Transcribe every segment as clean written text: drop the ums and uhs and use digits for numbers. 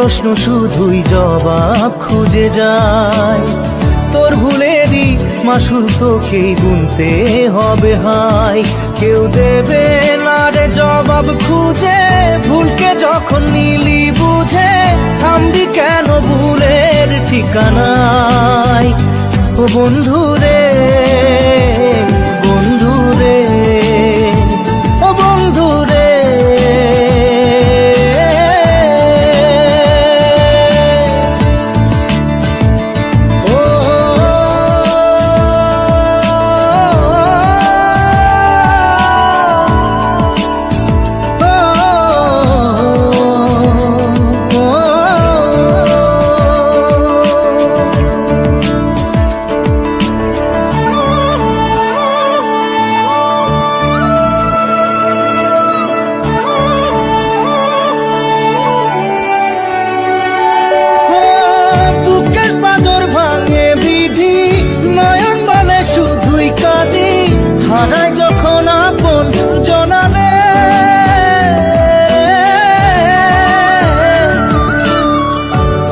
প্রশ্ন শুধুই জবাব খুঁজে যায়। তোর ভুলেরই মাসুল তোকেই গুনতে হবে হায়, কেউ দেবে না রে জবাব খুঁজে। ভুলকে যখন নিলি বুঝে, থামবি কেন ভুলের ঠিকানায়? ও বন্ধু রে, বন্ধু রে, ও বন্ধু রে। হারায় যখন আপন জনারে,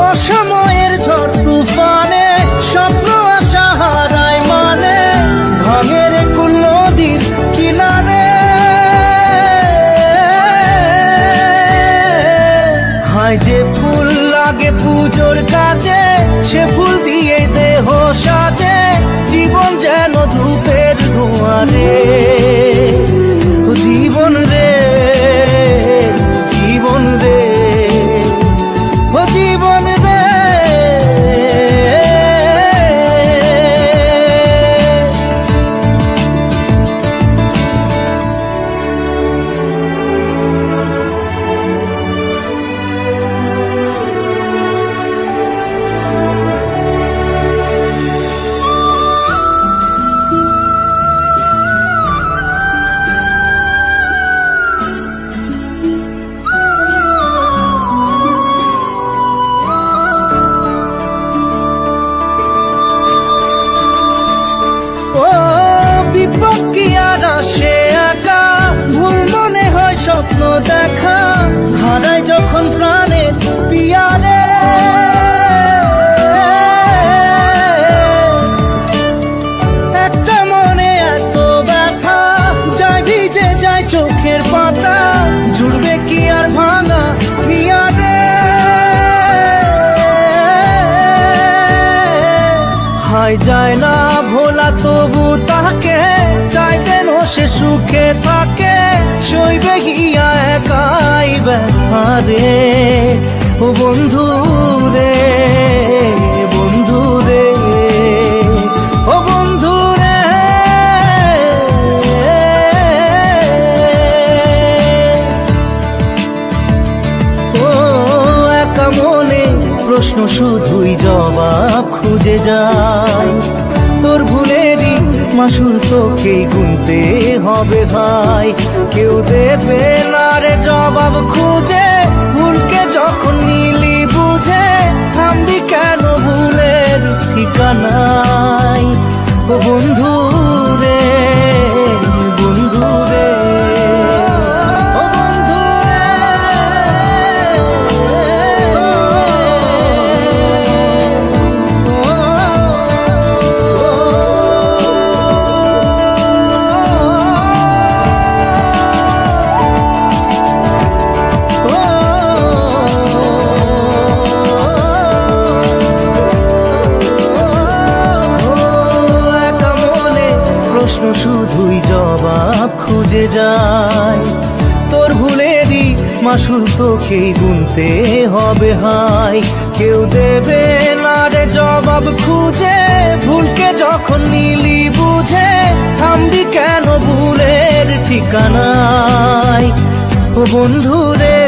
অসময়ের ঝড় তুফানে স্বপ্ন আশা হারায় মানে, ভাঙের কুল নদীর কিনারে। হায় যে ফুল লাগে পুজোর কাজে, সে ফুল দিয়ে দেহ সাজে। জীবন যেন ধূপের ধোঁয়ারে, ও জীবন রে, জীবন রে, ও জীবন রে। বিপক্ষী আর আসে একা, ভুল মনে হয় স্বপ্ন দেখা। হারায় যখন প্রাণের পিয়ারে, একটা মনে এত ব্যথা, যায় ভিজে যায় চোখের পাতা। জুড়বে কি আর ভাঙা হিয়ারে? হায় যায় না ভোলা তবু তাকে, চাই যেন সে সুখে থাকে। সইবে হিয়া একাই ব্যথা রে, ও বন্ধু রে, বন্ধু রে, ও বন্ধু রে। ও একা মনে প্রশ্ন শুধুই জবাব খুঁজে যায়। তোর ভুলেরই মাসুল তোকেই গুনতে হবে ভাই, কেউ দেবে না রে জবাব খুঁজে। ভুলকে যখন নিলি বুঝে, থামবি কেন ভুলের ঠিকানায়? ও বন্ধু রে, বন্ধু রে, ও বন্ধু রে। প্রশ্ন শুধুই জবাব খুঁজে যায়। তোর ভুলেরই মাসুল তোকেই গুনতে হবে হায়, কেউ দেবে না রে জবাব খুঁজে। ভুলকে যখন নিলি বুঝে, থামবি কেন ভুলের ঠিকানায়? ও বন্ধু রে।